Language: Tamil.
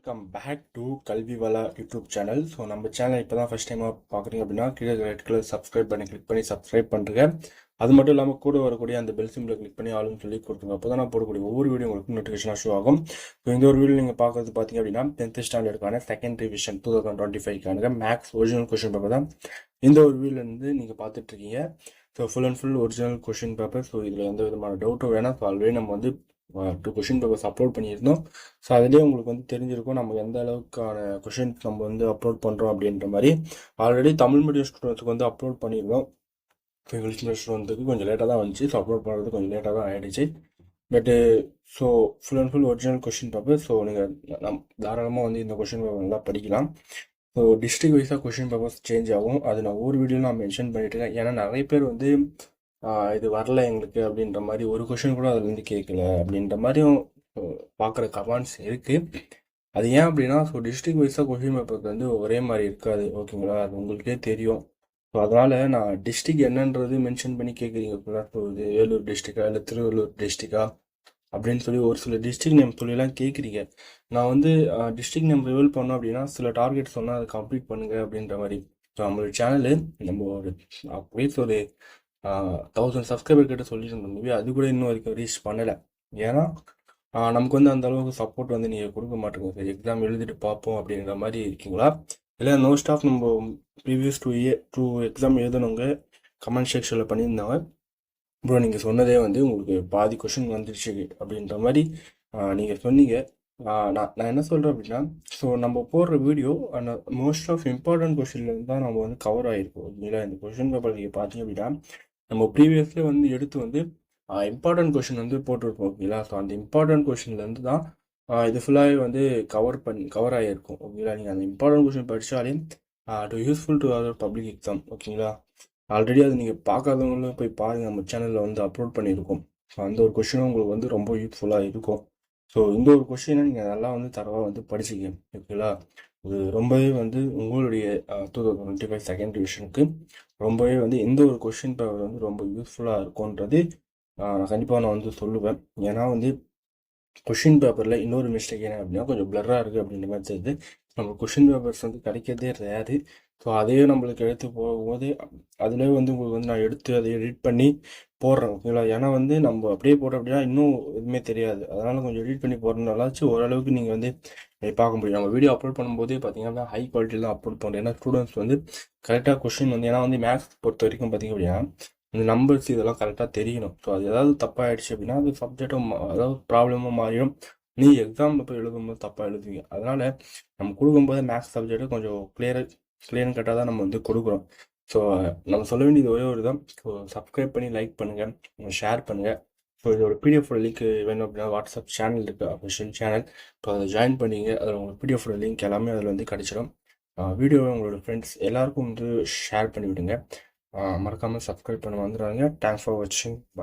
வெல்கம் பேக் டு கல்வி வளா யூடியூப் சேனல். ஸோ நம்ம சேனல் இப்போ தான் ஃபஸ்ட் டைமாக பார்க்குறீங்க அப்படின்னா கீழே ரெட் கலர் சப்ஸ்கிரைப் பண்ணி கிளிக் பண்ணி சப்ஸ்கிரைப் பண்ணுறேன். அது மட்டும் இல்லாமல் கூட வரக்கூடிய அந்த பெல் சிம்பிளை கிளிக் பண்ணி ஆளுன்னு சொல்லி கொடுத்துருங்க. அப்போ தான் நான் போடக்கூடிய ஒவ்வொரு வீடியோ உங்களுக்கு நோட்டிஃபிகேஷனாக ஷோ ஆகும். ஸோ இந்த ஒரு வீடியோ நீங்கள் பார்க்குறது பார்த்தீங்க அப்படின்னா 10th ஸ்டாண்டர்டுக்கான second revision 2025 maths original question paper தான் இந்த ஒரு வீடியோலேருந்து நீங்கள் பார்த்துட்ருக்கீங்க. So full and full original question paper. So இதில் எந்த விதமான டவுட்டும் வேணாம். ஸோ ஆல்ரெடி நம்ம வந்து 2 கொஷின் பேப்பர்ஸ் அப்லோட் பண்ணியிருந்தோம். ஸோ அதிலே உங்களுக்கு வந்து தெரிஞ்சிருக்கும் நம்ம எந்த அளவுக்கான கொஷின்ஸ் நம்ம வந்து அப்லோட் பண்ணுறோம் அப்படின்ற மாதிரி. ஆல்ரெடி தமிழ் மீடியம் ஸ்டூடெண்ட்ஸுக்கு வந்து அப்லோட் பண்ணியிருந்தோம். இப்போ இங்கிலீஷ் மீடியம் ஸ்டூடெண்ட்டுக்கு கொஞ்சம் லேட்டாக தான் வந்துச்சு. ஸோ அப்லோட் பண்ணுறது கொஞ்சம் லேட்டாக தான் ஆகிடுச்சு. பட்டு so full and full original question paper. So நீங்கள் தாராளமாக வந்து இந்த கொஷின் பேப்பர் நல்லா படிக்கலாம். ஸோ டிஸ்ட்ரிக்ட் வைஸாக கொஷின் பேப்பர்ஸ் சேஞ்ச் ஆகும். அது நான் ஒரு வீடியோவில் நான் மென்ஷன் பண்ணிட்டு இருக்கேன். ஏன்னா நிறைய பேர் வந்து இது வரல எங்களுக்கு அப்படின்ற மாதிரி ஒரு கொஷின் கூட அதுலேருந்து கேட்கல அப்படின்ற மாதிரியும் பார்க்குற கமெண்ட்ஸ் இருக்குது. அது ஏன் அப்படின்னா ஸோ டிஸ்ட்ரிக்ட் வைஸாக கொஷின் பேப்பர் வந்து ஒரே மாதிரி இருக்காது. ஓகேங்களா, அது உங்களுக்கே தெரியும். ஸோ அதனால் நான் டிஸ்ட்ரிக்ட் என்னன்றது மென்ஷன் பண்ணி கேட்குறீங்க. ஸோ இது வேலூர் டிஸ்ட்ரிக்டா இல்லை திருவள்ளூர் டிஸ்ட்ரிக்டா அப்படின்னு சொல்லி ஒரு சில டிஸ்ட்ரிக்ட் நேம் சொல்லிலாம் கேட்குறீங்க. நான் வந்து டிஸ்ட்ரிக்ட் நேம் ரிவீல் பண்ணோம் அப்படின்னா சில டார்கெட் சொன்னால் அதை கம்ப்ளீட் பண்ணுங்க அப்படின்ற மாதிரி. ஸோ நம்மளோட சேனலு நம்ம ஒரு அப்படியே ஒரு 1000 சப்ஸ்கிரைபர் கிட்ட சொல்லிட்டு இருந்தோம். அது கூட இன்னும் வரைக்கும் ரீச் பண்ணலை. ஏன்னா நமக்கு வந்து அந்த அளவுக்கு சப்போர்ட் வந்து நீங்கள் கொடுக்க மாட்டேங்க. சரி எக்ஸாம் எழுதிட்டு பார்ப்போம் அப்படின்ற மாதிரி இருக்கீங்களா, இல்லை நோ ஸ்டாஃப் நம்ம ப்ரீவியஸ் 2 எக்ஸாம் எழுதணுங்க கமெண்ட் செக்ஷனில் பண்ணியிருந்தாங்க. ப்ரோ நீங்கள் சொன்னதே வந்து உங்களுக்கு பாதி கொஷின் வந்துடுச்சு அப்படின்ற மாதிரி நீங்கள் சொன்னீங்க. நான் என்ன சொல்கிறேன் அப்படின்னா ஸோ நம்ம போடுற வீடியோ அந்த மோஸ்ட் ஆஃப் இம்பார்ட்டன்ட் கொஷின்லேருந்து தான் நம்ம வந்து கவர் ஆகிருக்கோம். ஓகேங்களா, இந்த கொஷின் பேப்பர் நீங்கள் பார்த்தீங்க அப்படின்னா நம்ம ப்ரீவியஸ்லேயே வந்து எடுத்து வந்து இம்பார்ட்டன்ட் கொஷின் வந்து போட்டிருப்போம். ஓகேங்களா, ஸோ அந்த இம்பார்ட்டன்ட் கொஷின்லேருந்து தான் இது ஃபுல்லாகவே வந்து கவர் ஆகியிருக்கும். ஓகேங்களா, நீங்கள் அந்த இம்பார்ட்டன்ட் கொஷின் படித்தாலே to useful to other public exam. ஓகேங்களா, ஆல்ரெடி அது நீங்கள் பார்க்காதவங்களும் போய் பாருங்கள், நம்ம சேனலில் வந்து அப்லோட் பண்ணியிருக்கோம். ஸோ அந்த ஒரு கொஷினும் உங்களுக்கு வந்து ரொம்ப யூஸ்ஃபுல்லாக இருக்கும். ஸோ இந்த ஒரு கொஷினை நீங்கள் நல்லா வந்து தரவாக வந்து படிச்சுக்கங்க. ஓகேங்களா, இது ரொம்பவே வந்து உங்களுடைய 2025 செகண்ட் டிவிஷனுக்கு ரொம்பவே வந்து இந்த ஒரு கொஷின் பேப்பர் வந்து ரொம்ப யூஸ்ஃபுல்லாக இருக்கும்ன்றது கண்டிப்பாக நான் வந்து சொல்லுவேன். ஏன்னா வந்து கொஷின் பேப்பரில் இன்னொரு மிஸ்டேக் என்ன அப்படின்னா கொஞ்சம் பிளராக இருக்குது அப்படின்ற மாதிரி தெரியுது. நம்ம கொஷின் பேப்பர்ஸ் வந்து கிடைக்கிறதே ரேரு. ஸோ அதையே நம்மளுக்கு எடுத்து போகும்போது அதிலே வந்து உங்களுக்கு வந்து நான் எடுத்து அதை எடிட் பண்ணி போடுறேன். ஓகேங்களா, ஏன்னா வந்து நம்ம அப்படியே போட்டோம் அப்படின்னா இன்னும் எதுவுமே தெரியாது. அதனால் கொஞ்சம் எடிட் பண்ணி போடுறதுனாலாச்சும் ஓரளவுக்கு நீங்கள் வந்து பார்க்க முடியும். நம்ம வீடியோ அப்லோட் பண்ணும்போதே பார்த்தீங்கன்னா ஹை குவாலிட்டியில் தான் அப்லோட் பண்ணுறோம். ஏன்னா ஸ்டூடெண்ட்ஸ் வந்து கரெக்டாக கொஷின் வந்து ஏன்னா வந்து மேக்ஸ் பொறுத்த வரைக்கும் பார்த்தீங்க அப்படின்னா இந்த நம்பர்ஸ் இதெல்லாம் கரெக்டாக தெரியணும். ஸோ அது ஏதாவது தப்பாகிடுச்சு அப்படின்னா அது சப்ஜெக்டும் அதாவது ப்ராப்ளமும் மாறிடும். நீ எக்ஸாமில் போய் எழுதும்போது தப்பாக எழுதுவீங்க. அதனால் நம்ம கொடுக்கும்போது மேக்ஸ் சப்ஜெக்ட்டு கொஞ்சம் கிளியர் கட்டாக தான் நம்ம வந்து கொடுக்குறோம். ஸோ நம்ம சொல்ல வேண்டியது ஒரே ஒரு தான். ஸோ சப்ஸ்கிரைப் பண்ணி லைக் பண்ணுங்கள், ஷேர் பண்ணுங்கள். ஸோ இதோட பிடிஎஃபோட லிங்க் வேணும் அப்படின்னா வாட்ஸ்அப் சேனல் இருக்குது, அஃபிஷியல் சேனல். ஸோ அதை ஜாயின் பண்ணிங்க. அதில் உங்களுக்கு பிடிஎஃபோட லிங்க் எல்லாமே அதில் வந்து கிடச்சிடும். வீடியோவை உங்களோட ஃப்ரெண்ட்ஸ் எல்லாருக்கும் வந்து ஷேர் பண்ணி விடுங்க. மறக்காமல் சப்ஸ்கிரைப் பண்ண வந்துடுறாங்க. தேங்க்ஸ் ஃபார் வாட்சிங். பாய்.